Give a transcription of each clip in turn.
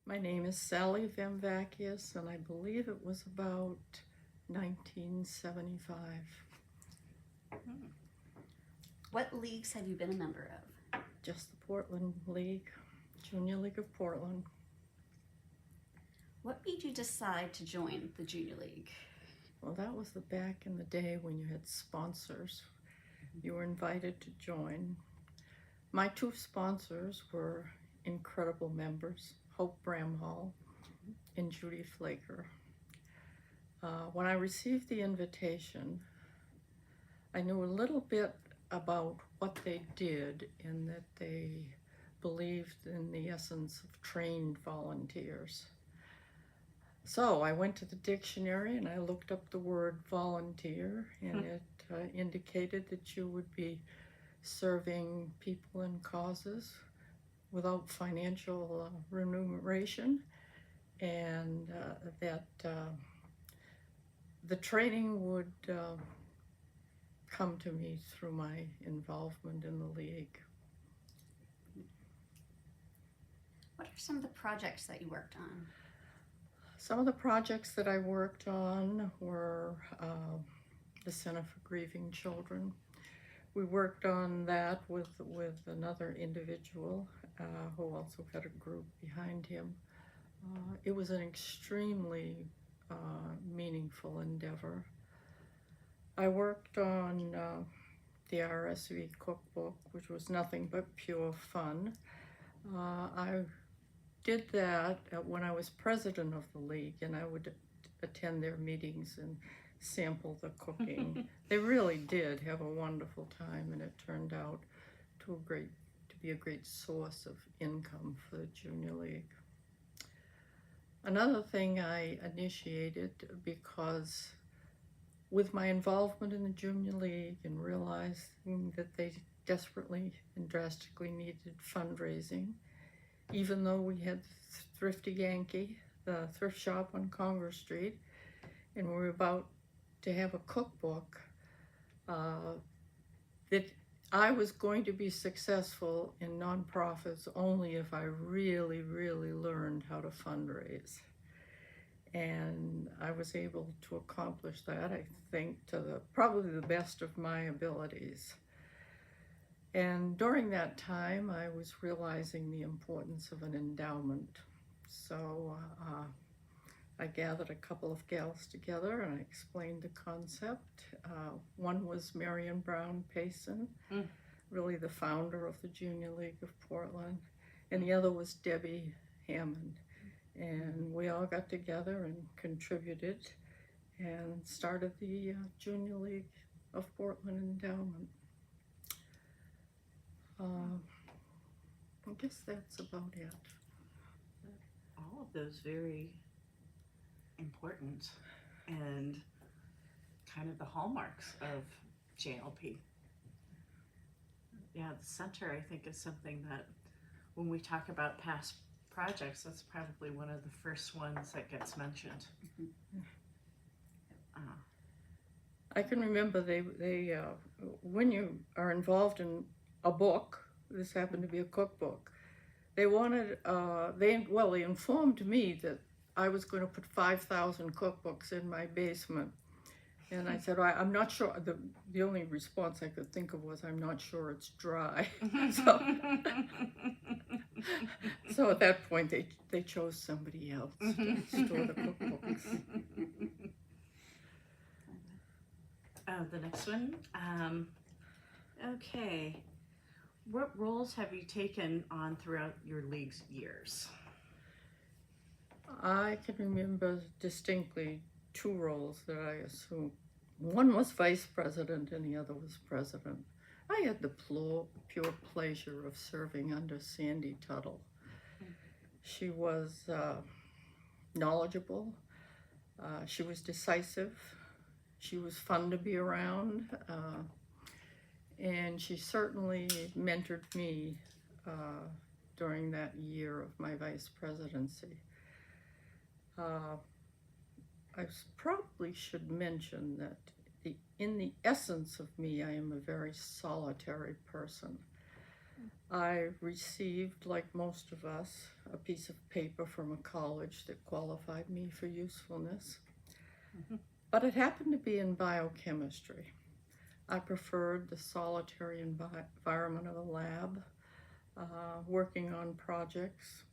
My name is Sally Vamvakias, and I believe it was about 1975. What leagues have you been a member of? Just the Portland League, Junior League of Portland. What made you decide to join the Junior League? Well, that was back in the day when you had sponsors. You were invited to join. My two sponsors were incredible members, Hope Bramhall and Judy Flaker. When I received the invitation, I knew a little bit about what they did and that they believed in the essence of trained volunteers. So I went to the dictionary and I looked up the word volunteer, and it indicated that you would be serving people and causes without financial remuneration, and that the training would come to me through my involvement in the league. What are some of the projects that you worked on? Some of the projects that I worked on were the Center for Grieving Children. We worked on that with another individual who also had a group behind him. It was an extremely meaningful endeavor. I worked on the RSV cookbook, which was nothing but pure fun. I did that when I was president of the league, and I would attend their meetings and sample the cooking. They really did have a wonderful time, and it turned out to be a great source of income for the Junior League. Another thing I initiated, because with my involvement in the Junior League and realizing that they desperately and drastically needed fundraising, even though we had Thrifty Yankee, the thrift shop on Congress Street, and we were about to have a cookbook, that I was going to be successful in nonprofits only if I really, really learned how to fundraise. And I was able to accomplish that, I think, to probably the best of my abilities. And during that time, I was realizing the importance of an endowment. So I gathered a couple of gals together and I explained the concept. One was Marion Brown Payson, really the founder of the Junior League of Portland, and the other was Debbie Hammond. And we all got together and contributed and started the Junior League of Portland Endowment. I guess that's about it. All of those very important and kind of the hallmarks of JLP. Yeah, the center, I think, is something that when we talk about past projects, that's probably one of the first ones that gets mentioned. I can remember they when you are involved in a book, this happened to be a cookbook, they wanted, they informed me that I was going to put 5,000 cookbooks in my basement. And I said, I'm not sure. The only response I could think of was, I'm not sure it's dry. So at that point, they chose somebody else to store the cookbooks. The next one. Okay. What roles have you taken on throughout your league's years? I can remember distinctly two roles that I assumed. One was vice president and the other was president. I had the pure pleasure of serving under Sandy Tuttle. She was knowledgeable, she was decisive, she was fun to be around, and she certainly mentored me during that year of my vice presidency. I probably should mention that in the essence of me, I am a very solitary person. I received, like most of us, a piece of paper from a college that qualified me for usefulness. Mhm. But it happened to be in biochemistry. I preferred the solitary environment of a lab, working on projects.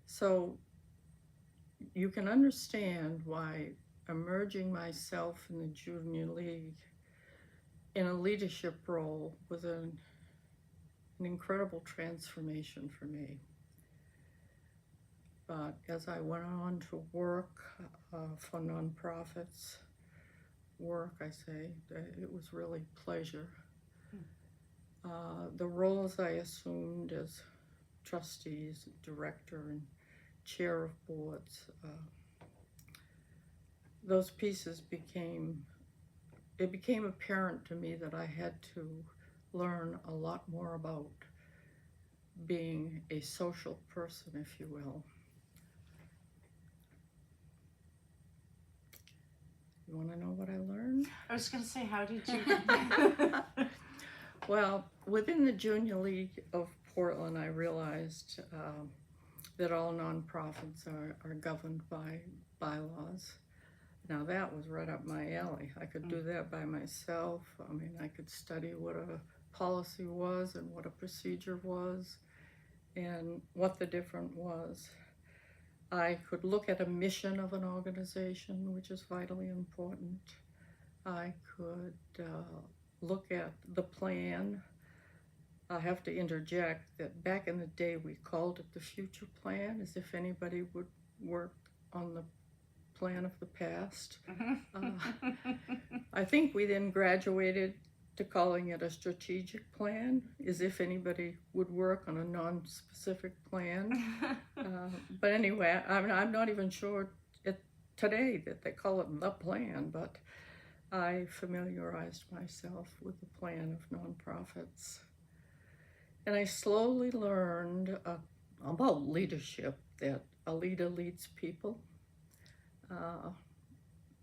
So you can understand why emerging myself in the junior league in a leadership role was an incredible transformation for me. But as I went on to work for nonprofits, I say, it was really pleasure. The roles I assumed as trustees, director, and chair of boards, those pieces became apparent to me that I had to learn a lot more about being a social person, if you will. You want to know what I learned? I was going to say, how did you? Well, within the Junior League of Portland, I realized that all nonprofits are governed by bylaws. Now that was right up my alley. I could do that by myself. I mean, I could study what a policy was and what a procedure was and what the difference was. I could look at a mission of an organization, which is vitally important. I could look at the plan. I have to interject that back in the day we called it the future plan, as if anybody would work on the plan of the past. I think we then graduated to calling it a strategic plan, as if anybody would work on a non-specific plan. But anyway, I'm not even sure today that they call it the plan, but I familiarized myself with the plan of nonprofits. And I slowly learned about leadership, that a leader leads people,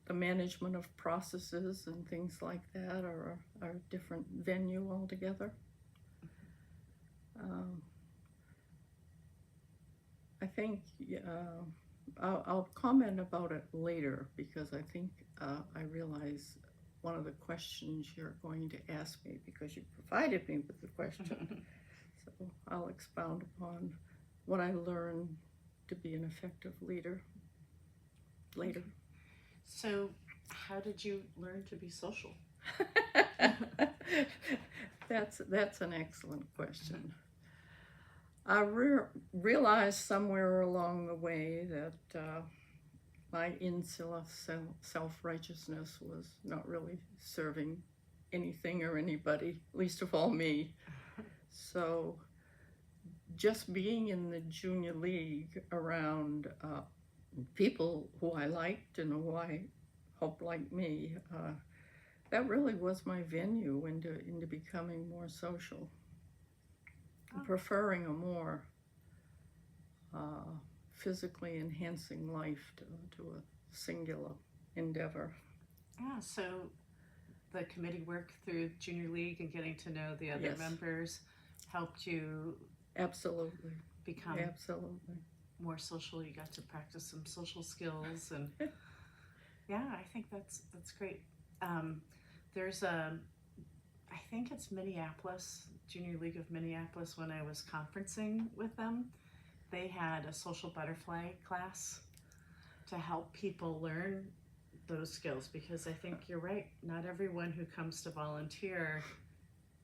the management of processes and things like that are a different venue altogether. I think I'll comment about it later, because I think I realize one of the questions you're going to ask me, because you provided me with the question. So I'll expound upon what I learned to be an effective leader later. So, how did you learn to be social? That's an excellent question. I realized somewhere along the way that my insular self-righteousness was not really serving anything or anybody, least of all me. So just being in the junior league around people who I liked and who I hoped liked me, that really was my venue into becoming more social, preferring a more physically enhancing life to a singular endeavor. Yeah, so the committee work through Junior League and getting to know the other Yes. members helped you Absolutely. become Absolutely. more social. You got to practice some social skills, and yeah, I think that's great. There's I think it's Minneapolis, Junior League of Minneapolis. When I was conferencing with them, they had a social butterfly class to help people learn those skills, because I think you're right. Not everyone who comes to volunteer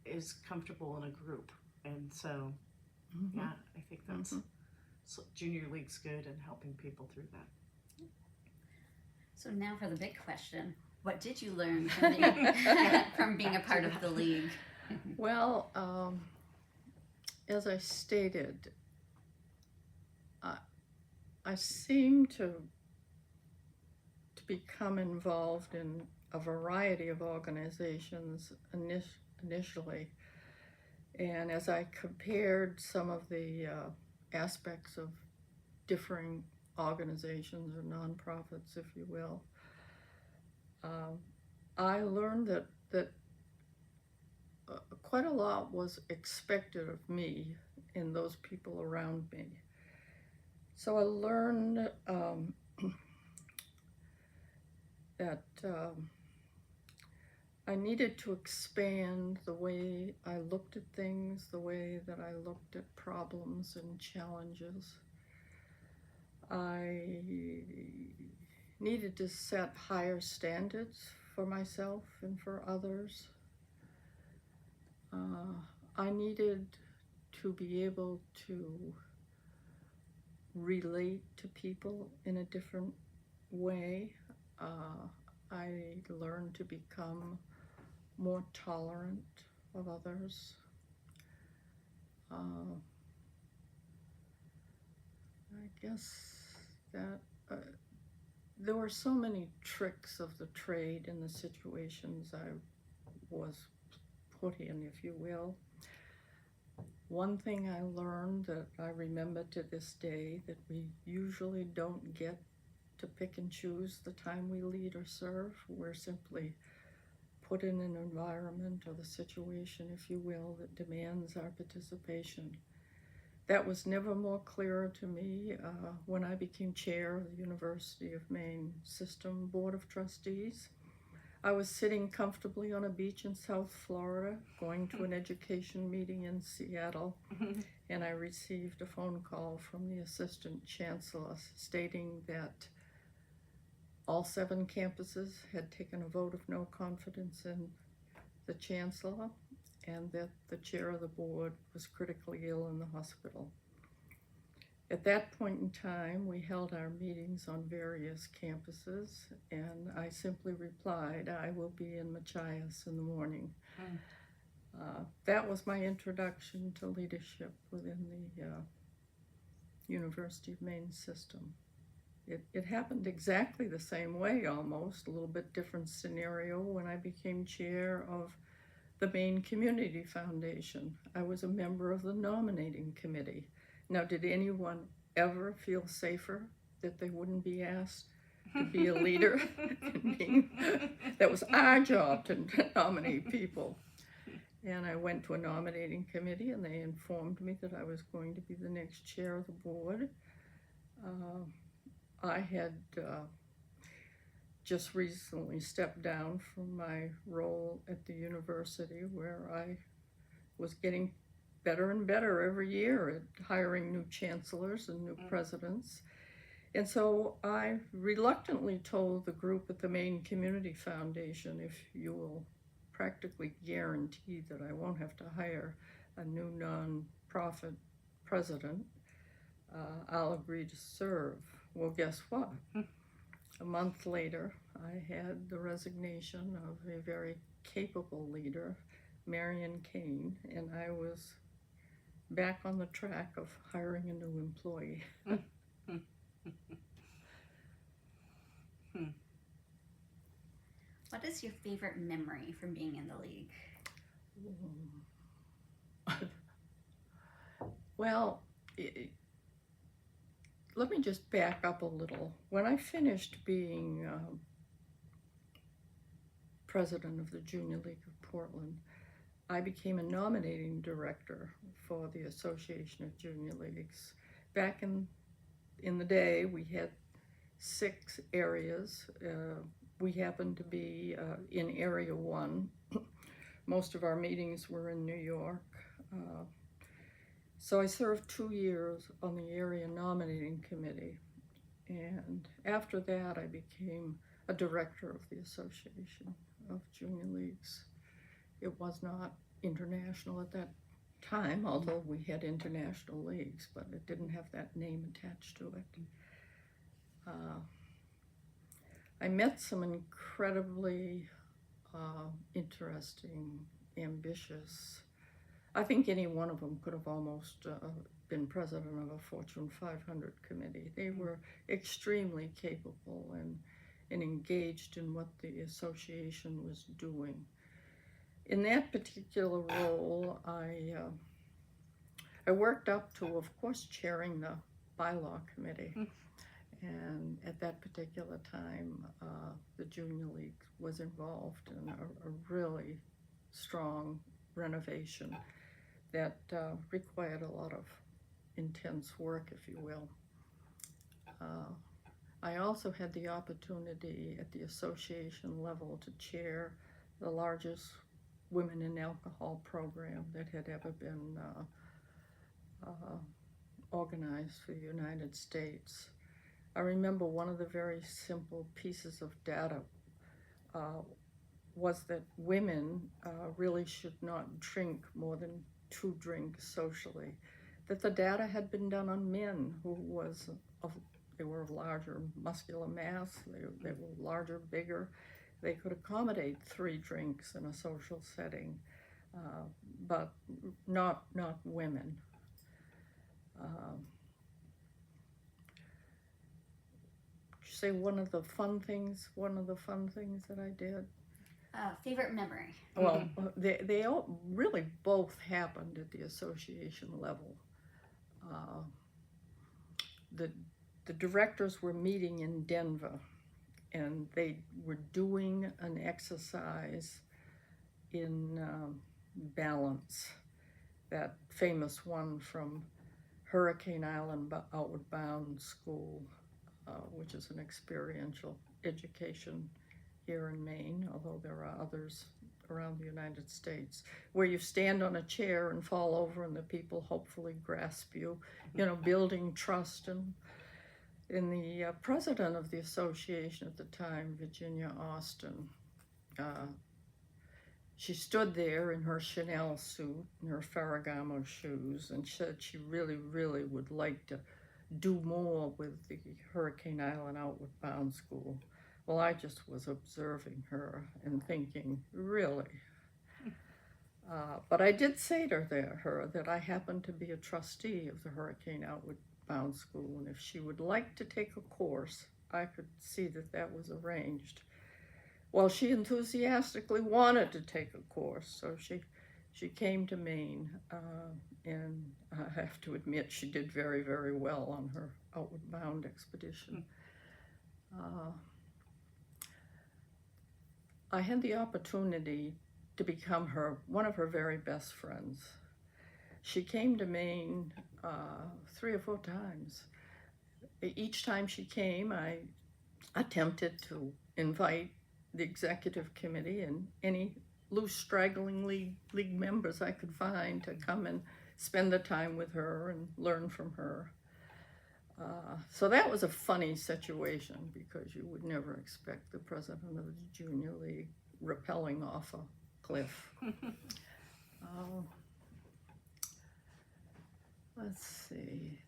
is comfortable in a group, and so yeah, I think that's so Junior League's good in helping people through that. So now for the big question. What did you learn from being a part of the league? Well, as I stated, I seem to become involved in a variety of organizations initially. And as I compared some of the aspects of differing organizations or nonprofits, if you will, I learned that quite a lot was expected of me and those people around me. So I learned that I needed to expand the way I looked at things, the way that I looked at problems and challenges. I needed to set higher standards for myself and for others. I needed to be able to relate to people in a different way. I learned to become more tolerant of others. I guess that there were so many tricks of the trade in the situations I was put in, if you will. One thing I learned that I remember to this day, that we usually don't get to pick and choose the time we lead or serve. We're simply put in an environment or the situation, if you will, that demands our participation. That was never more clearer to me when I became chair of the University of Maine System Board of Trustees. I was sitting comfortably on a beach in South Florida, going to an education meeting in Seattle, and I received a phone call from the assistant chancellor stating that all 7 campuses had taken a vote of no confidence in the chancellor, and that the chair of the board was critically ill in the hospital. At that point in time, we held our meetings on various campuses, and I simply replied, I will be in Machias in the morning. That was my introduction to leadership within the University of Maine system. It happened exactly the same way, almost, a little bit different scenario when I became chair of the Maine Community Foundation. I was a member of the nominating committee. Now, did anyone ever feel safer that they wouldn't be asked to be a leader? That was our job, to nominate people. And I went to a nominating committee, and they informed me that I was going to be the next chair of the board. I had just recently stepped down from my role at the university, where I was getting better and better every year at hiring new chancellors and new presidents. And so I reluctantly told the group at the Maine Community Foundation, if you will practically guarantee that I won't have to hire a new nonprofit president, I'll agree to serve. Well, guess what? A month later, I had the resignation of a very capable leader, Marion Kane, and I was back on the track of hiring a new employee. What is your favorite memory from being in the league? Well, let me just back up a little. When I finished being president of the Junior League of Portland, I became a nominating director for the Association of Junior Leagues. Back in the day, we had 6 areas. We happened to be in Area 1. Most of our meetings were in New York. So I served 2 years on the area nominating committee. And after that, I became a director of the Association of Junior Leagues. It was not international at that time, although we had international leagues, but it didn't have that name attached to it. I met some incredibly interesting, ambitious, I think any one of them could have almost been president of a Fortune 500 committee. They were extremely capable and engaged in what the association was doing. In that particular role, I worked up to, of course, chairing the bylaw committee. And at that particular time, the Junior League was involved in a really strong renovation that required a lot of intense work, if you will. I also had the opportunity at the association level to chair the largest women in alcohol program that had ever been organized for the United States. I remember one of the very simple pieces of data was that women really should not drink more than 2 drinks socially. That the data had been done on men who they were of larger muscular mass, they were larger, bigger. They could accommodate 3 drinks in a social setting, but not women. Say one of the fun things that I did. Favorite memory? Well, they all really both happened at the association level. The directors were meeting in Denver, and they were doing an exercise in balance, that famous one from Hurricane Island Outward Bound School, which is an experiential education here in Maine, although there are others around the United States, where you stand on a chair and fall over and the people hopefully grasp you, building trust. And the president of the association at the time, Virginia Austin, she stood there in her Chanel suit and her Ferragamo shoes and said she really, really would like to do more with the Hurricane Island Outward Bound School. Well, I just was observing her and thinking, really? But I did say to her that I happened to be a trustee of the Hurricane Outward Bound School, and if she would like to take a course, I could see that was arranged. Well, she enthusiastically wanted to take a course, so she came to Maine, and I have to admit she did very, very well on her Outward Bound expedition. I had the opportunity to become one of her very best friends. She came to Maine 3 or 4 times. Each time she came, I attempted to invite the executive committee and any loose straggling league members I could find to come and spend the time with her and learn from her. So that was a funny situation, because you would never expect the president of the Junior League rappelling off a cliff. Let's see.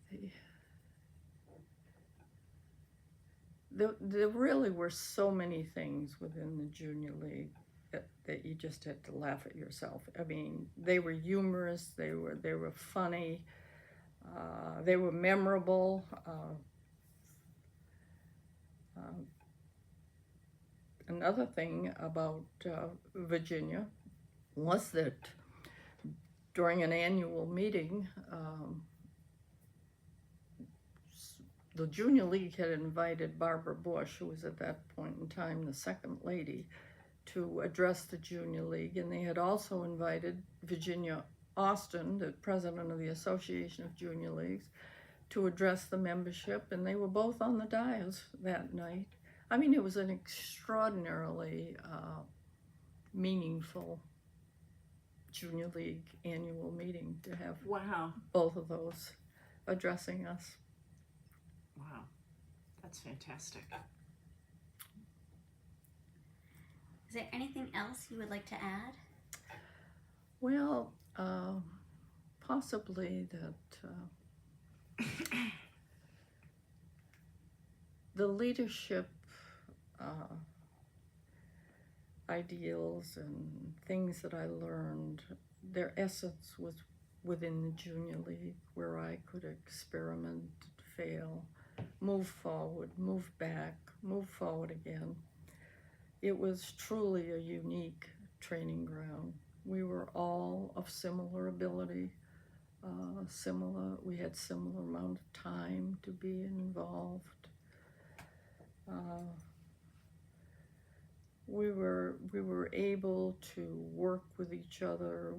There really were so many things within the Junior League that you just had to laugh at yourself. I mean, they were humorous, they were funny, they were memorable. Another thing about Virginia was that during an annual meeting, the Junior League had invited Barbara Bush, who was at that point in time the second lady, to address the Junior League, and they had also invited Virginia Austin, the president of the Association of Junior Leagues, to address the membership, and they were both on the dais that night. I mean, it was an extraordinarily meaningful Junior League annual meeting to have both of those addressing us. Wow, that's fantastic. Is there anything else you would like to add? Well, possibly that the leadership ideals and things that I learned, their essence was within the Junior League, where I could experiment, fail, move forward, move back, move forward again. It was truly a unique training ground. We were all of similar ability, we had similar amount of time to be involved. we were able to work with each other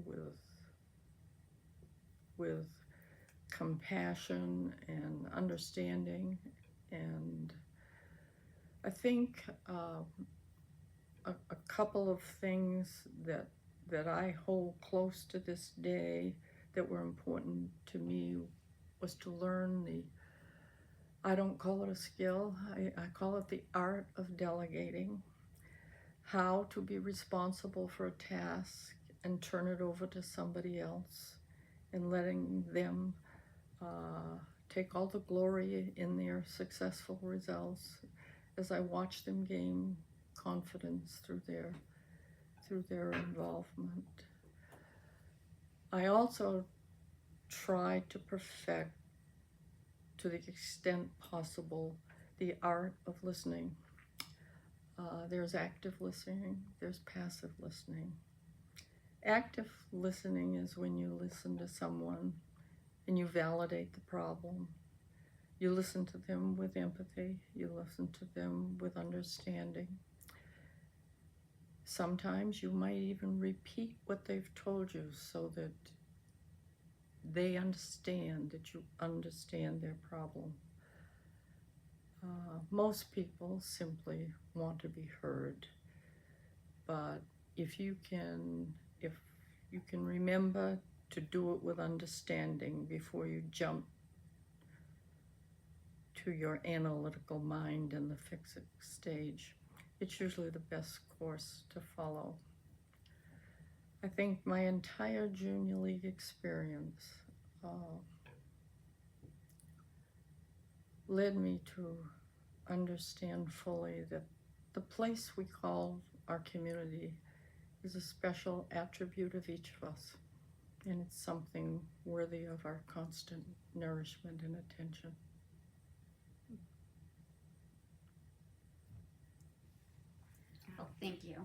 with compassion and understanding. And I think a couple of things that I hold close to this day that were important to me was to learn I don't call it a skill, I call it the art of delegating, how to be responsible for a task and turn it over to somebody else, and letting them take all the glory in their successful results as I watch them gain confidence through their involvement. I also try to perfect, to the extent possible, the art of listening. There's active listening, there's passive listening. Active listening is when you listen to someone and you validate the problem. You listen to them with empathy, you listen to them with understanding. Sometimes you might even repeat what they've told you so that they understand that you understand their problem. Most people simply want to be heard, but if you can remember to do it with understanding before you jump to your analytical mind in the fixing stage, it's usually the best course to follow. I think my entire junior league experience led me to understand fully that the place we call our community is a special attribute of each of us, and it's something worthy of our constant nourishment and attention. Well, thank you.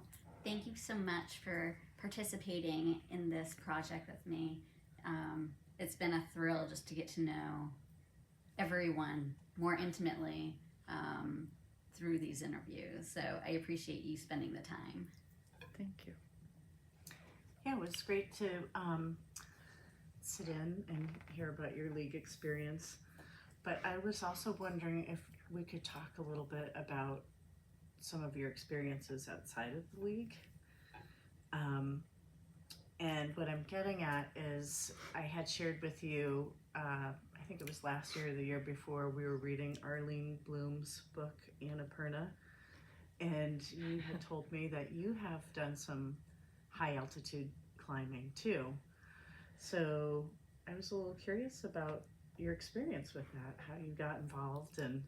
Thank you so much for participating in this project with me. It's been a thrill just to get to know everyone more intimately through these interviews. So I appreciate you spending the time. Thank you. Yeah, it was great to sit in and hear about your league experience. But I was also wondering if we could talk a little bit about some of your experiences outside of the league. And what I'm getting at is I had shared with you, I think it was last year or the year before, we were reading Arlene Bloom's book, Annapurna. And you had told me that you have done some high altitude climbing too. So I was a little curious about your experience with that, how you got involved. And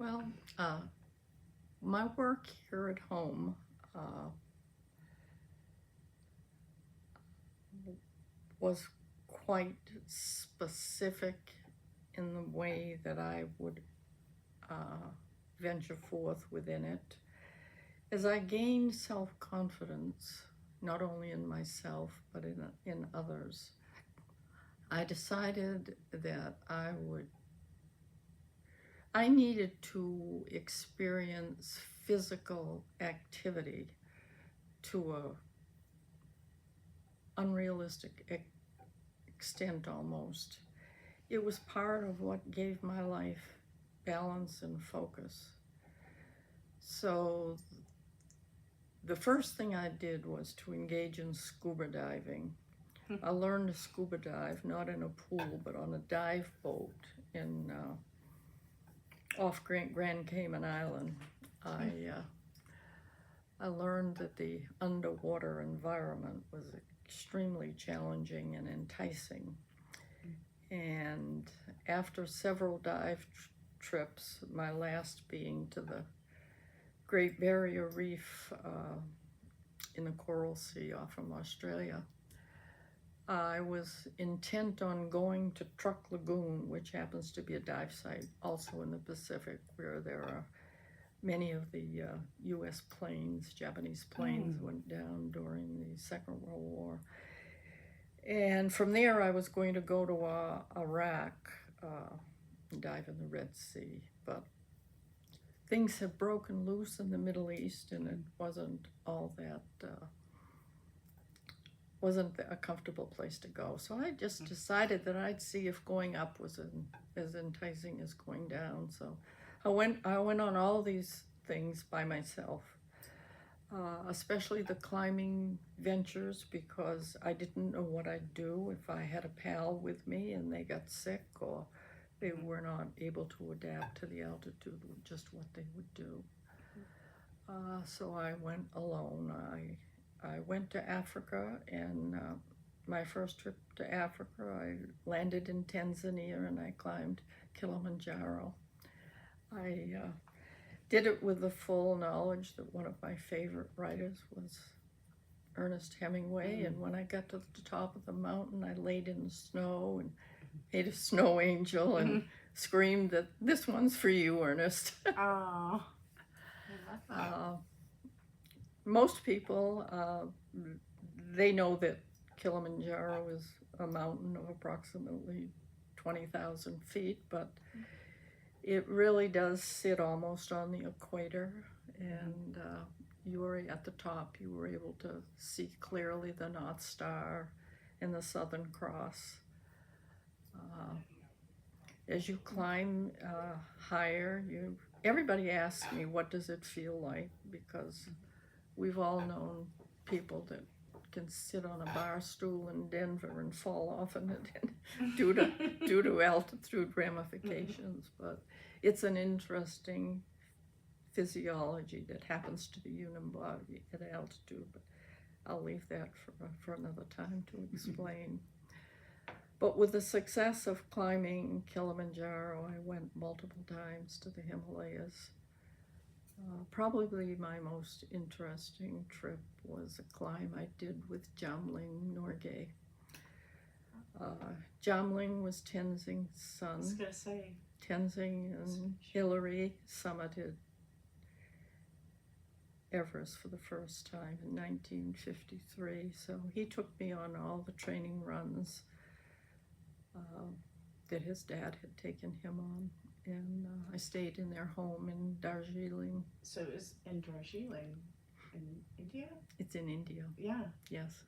Well, my work here at home was quite specific in the way that I would venture forth within it. As I gained self-confidence, not only in myself, but in others, I decided that I needed to experience physical activity to a unrealistic extent almost. It was part of what gave my life balance and focus. So the first thing I did was to engage in scuba diving. I learned to scuba dive, not in a pool, but on a dive boat off Grand Cayman Island. I learned that the underwater environment was extremely challenging and enticing. And after several dive trips, my last being to the Great Barrier Reef in the Coral Sea off from Australia, I was intent on going to Truk Lagoon, which happens to be a dive site also in the Pacific, where there are many of the U.S. planes, Japanese planes went down during the Second World War. And from there I was going to go to Iraq and dive in the Red Sea. But things had broken loose in the Middle East, and it wasn't all that wasn't a comfortable place to go. So I just decided that I'd see if going up was as enticing as going down. So I went on all these things by myself, especially the climbing ventures, because I didn't know what I'd do if I had a pal with me and they got sick or they were not able to adapt to the altitude, just what they would do. So I went alone. I went to Africa, and my first trip to Africa, I landed in Tanzania and I climbed Kilimanjaro. I did it with the full knowledge that one of my favorite writers was Ernest Hemingway, and when I got to the top of the mountain, I laid in the snow and made a snow angel and screamed that this one's for you, Ernest. Oh, I love that. Most people, they know that Kilimanjaro is a mountain of approximately 20,000 feet, but it really does sit almost on the equator, and you were at the top. You were able to see clearly the North Star and the Southern Cross. As you climb higher, everybody asks me, what does it feel like? Because we've all known people that can sit on a bar stool in Denver and fall off in it due to altitude ramifications. But it's an interesting physiology that happens to the human body at altitude. But I'll leave that for another time to explain. But with the success of climbing Kilimanjaro, I went multiple times to the Himalayas. Probably my most interesting trip was a climb I did with Jamling Norgay. Jamling was Tenzing's son. I was gonna say. Tenzing and Hillary summited Everest for the first time in 1953. So he took me on all the training runs that his dad had taken him on. And I stayed in their home in Darjeeling. So is in Darjeeling in India? It's in India. Yeah. Yes.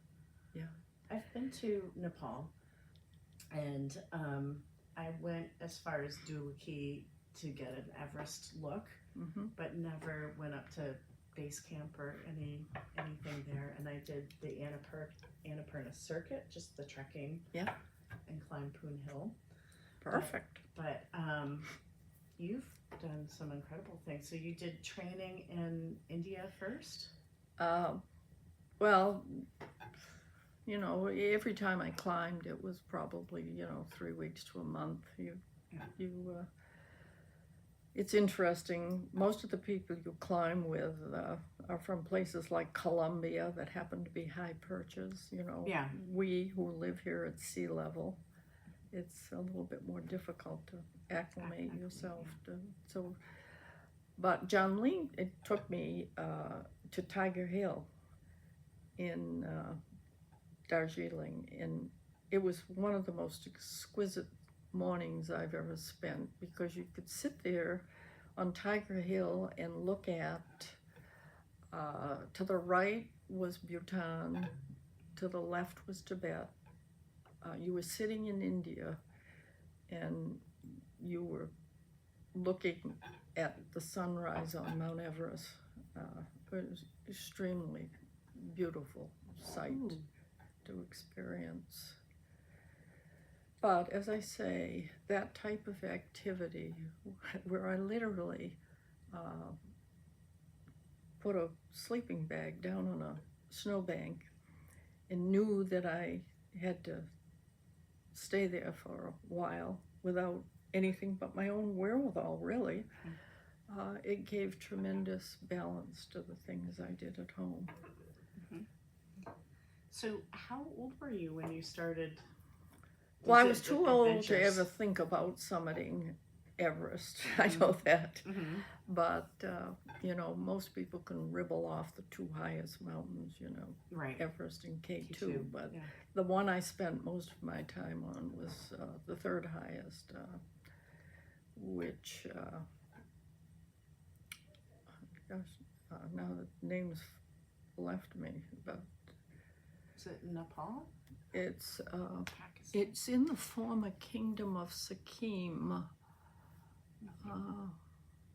Yeah. I've been to Nepal, and I went as far as Dulaki to get an Everest look, but never went up to base camp or anything there. And I did the Annapurna circuit, just the trekking. Yeah. And climbed Poon Hill. Perfect. But you've done some incredible things. So you did training in India first? Well, every time I climbed, it was probably 3 weeks to a month. It's interesting. Most of the people you climb with are from places like Colombia that happen to be high perches. Yeah. We who live here at sea level, it's a little bit more difficult to acclimate yourself to. But John Lee, it took me to Tiger Hill in Darjeeling, and it was one of the most exquisite mornings I've ever spent, because you could sit there on Tiger Hill and look at, to the right was Bhutan, to the left was Tibet. You were sitting in India and you were looking at the sunrise on Mount Everest. It was extremely beautiful sight to experience. But as I say, that type of activity where I literally put a sleeping bag down on a snowbank and knew that I had to stay there for a while without anything but my own wherewithal, really, it gave tremendous balance to the things I did at home. So how old were you when you started? Well, I was too old to ever think about summiting Everest. I know that. But, most people can ribble off the two highest mountains, Right. Everest and K2. K2, But yeah. the one I spent most of my time on was the third highest, which gosh, now the name's left me, but Is it Nepal? it's Pakistan? it's in the former kingdom of Sikkim.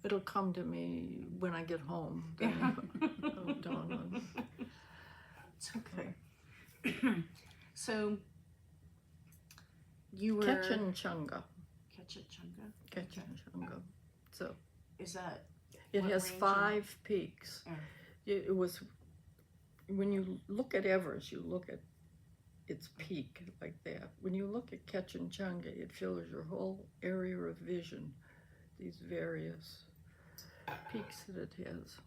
It'll come to me when I get home. Then it'll dawn on me. It's okay. So you were Ketchenchunga. Ketchachunga. So Is that it what has range 5 peaks. Yeah. It was, when you look at Everest, you look at its peak like that. When you look at Ketchenchunga, it fills your whole area of vision. These various peaks that it has.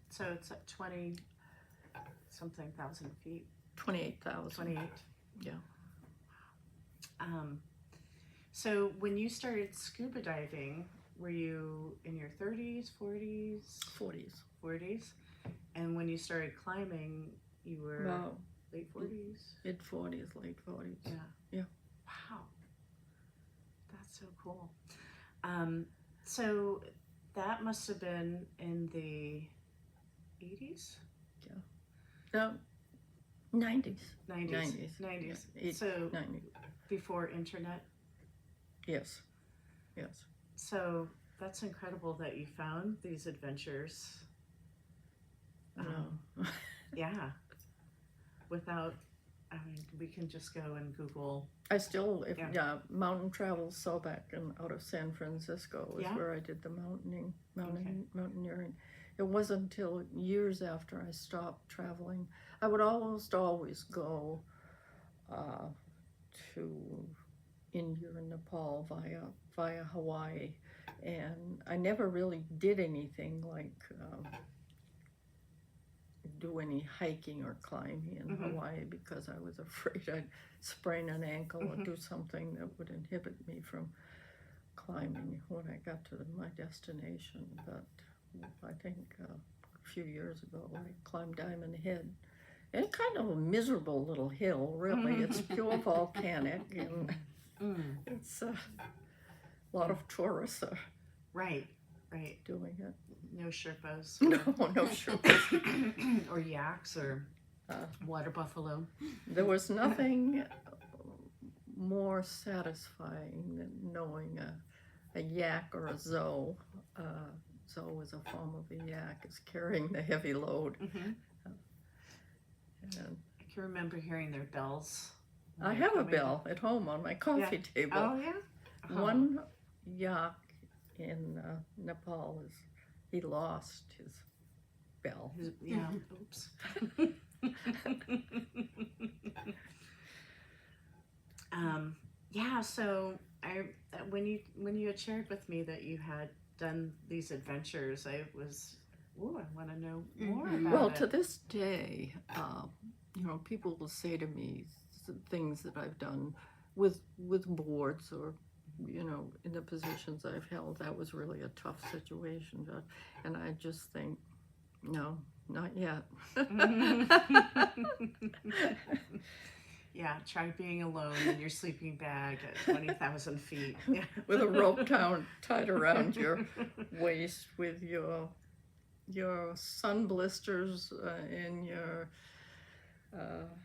so it's at 20 something thousand feet? 28,000. 28. Yeah. So when you started scuba diving, were you in your 30s, 40s? 40s. 40s? And when you started climbing, you were Wow. late 40s? Mid 40s, late 40s. Yeah. Yeah. Wow. That's so cool. So that must have been in the 80s? No, 90s. 90s. 90s. Yeah. So 90. before internet. Yes. Yes. So that's incredible that you found these adventures. No. Yeah. Without, I mean, we can just go and Google. I still, Yeah. yeah, mountain travel Sobek and out of San Francisco is Yeah. where I did the mountaineering. It wasn't until years after I stopped traveling. I would almost always go to India and Nepal via Hawaii, and I never really did anything like do any hiking or climbing in Hawaii because I was afraid I'd sprain an ankle or do something that would inhibit me from climbing when I got to my destination. But I think a few years ago I climbed Diamond Head. And kind of a miserable little hill, really. It's pure volcanic, and it's a lot of tourists are Right. doing it. No Sherpas. No, sure. Or yaks or water buffalo. There was nothing more satisfying than knowing a yak or a zoe. Zoe is a form of a yak, is carrying the heavy load. And I can remember hearing their bells. when I they have a coming bell at home on my coffee table. Oh, yeah? One yak in Nepal he lost his bell. Yeah, oops. Yeah, so when you had shared with me that you had done these adventures, I want to know more about Well, it. to this day, people will say to me things that I've done with boards or, in the positions I've held. That was really a tough situation, and I just think, no, not yet. Yeah, try being alone in your sleeping bag at 20,000 feet. Yeah. With a rope tied around your waist, with your sun blisters and your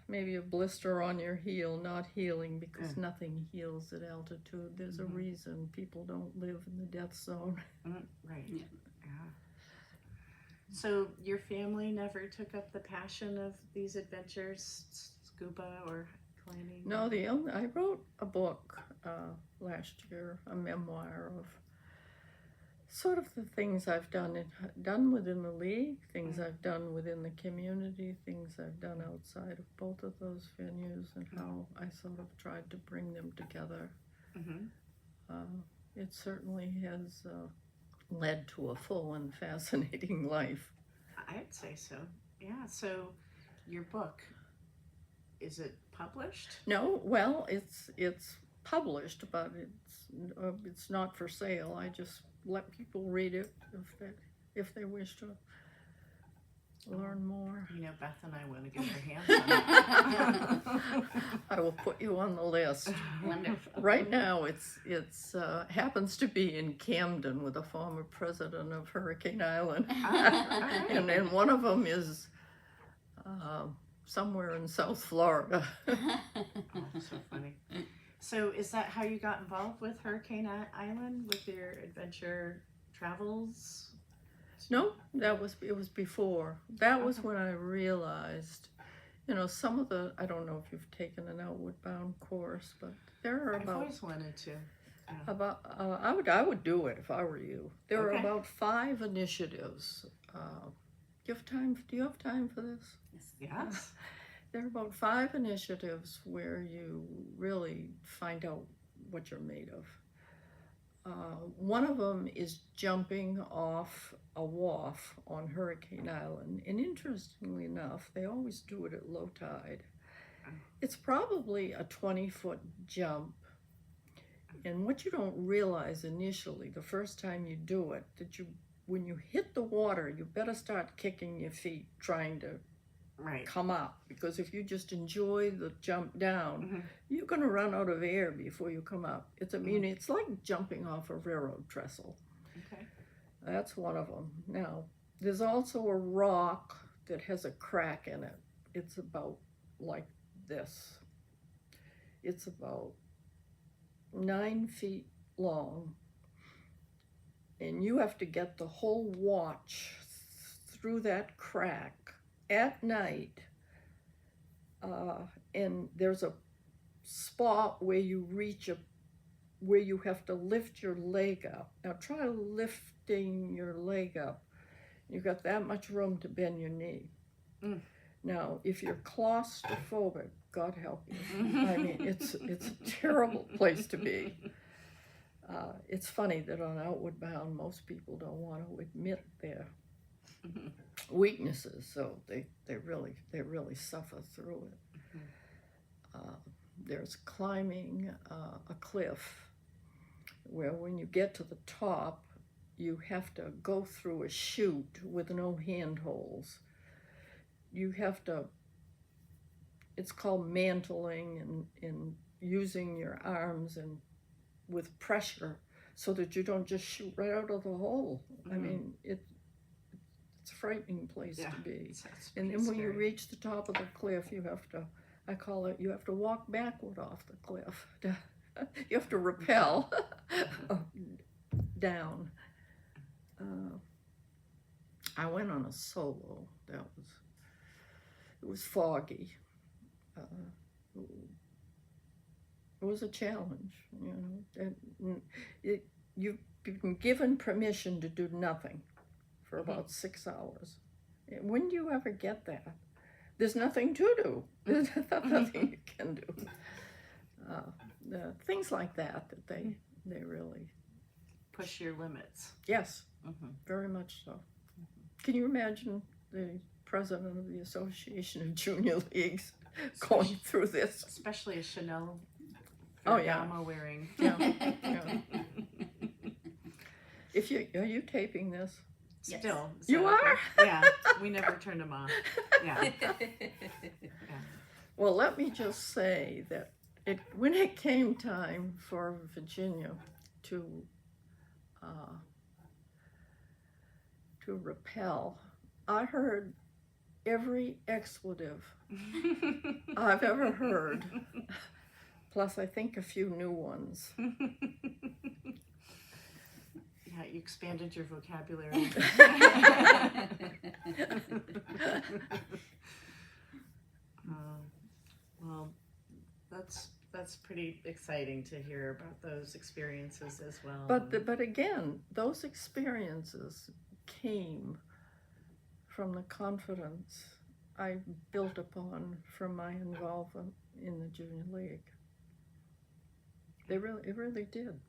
maybe a blister on your heel, not healing, because nothing heals at altitude. There's a reason people don't live in the death zone. Right. Yeah. So your family never took up the passion of these adventures, scuba or climbing? No, I wrote a book last year, a memoir of sort of the things I've done within the league, things I've done within the community, things I've done outside of both of those venues, and how I sort of tried to bring them together. It certainly has led to a full and fascinating life. I'd say so. Yeah. So your book, is it published? No, well, it's published, but it's not for sale. I just let people read it if they wish to learn more. You know, Beth and I want to get our hands on it. I will put you on the list. Wonderful. Right now, it's happens to be in Camden with the former president of Hurricane Island, and then one of them is somewhere in South Florida. Oh, so funny. So is that how you got involved with Hurricane Island, with your adventure travels? No, it was before. That was when I realized, some of the, I don't know if you've taken an Outward Bound course, but there are I've always wanted to. I would do it if I were you. There are Okay. about 5 initiatives. Do you have time for this? Yes. There are about 5 initiatives where you really find out what you're made of. One of them is jumping off a wharf on Hurricane Island, and interestingly enough, they always do it at low tide. It's probably a 20-foot jump, and what you don't realize initially, the first time you do it, when you hit the water, you better start kicking your feet trying to come up, because if you just enjoy the jump down, you're going to run out of air before you come up. It's like jumping off a railroad trestle. Okay. That's one of them. Now, there's also a rock that has a crack in it. It's about like this. It's about 9 feet long, and you have to get the whole watch through that crack at night, and there's a spot where you where you have to lift your leg up. Now try lifting your leg up. You've got that much room to bend your knee. Now, if you're claustrophobic, God help you. I mean, it's a terrible place to be. It's funny that on Outward Bound, most people don't want to admit their weaknesses, so they really suffer through it. There's climbing a cliff where when you get to the top, you have to go through a chute with no handholds. You have to, it's called mantling, and using your arms and with pressure so that you don't just shoot right out of the hole. I mean, it's a frightening place to be. And then when you reach the top of the cliff, you have to, I call it, you have to walk backward off the cliff. You have to rappel down. I went on a solo. It was foggy. It was a challenge, you've been given permission to do nothing for about 6 hours. When do you ever get that? There's nothing to do. There's nothing you can do. Things like that they really push your limits. Yes, very much so. Can you imagine the president of the Association of Junior Leagues going through this? Especially a Chanel Ferragamo wearing. Yeah. Are you taping this? Yes. Still. You are? Yeah, we never turned them off. Yeah. Well, let me just say that when it came time for Virginia to rappel, I heard every expletive I've ever heard, plus I think a few new ones. Yeah, you expanded your vocabulary. Well, that's pretty exciting to hear about those experiences as well. But again, those experiences came from the confidence I built upon from my involvement in the Junior League. It really did.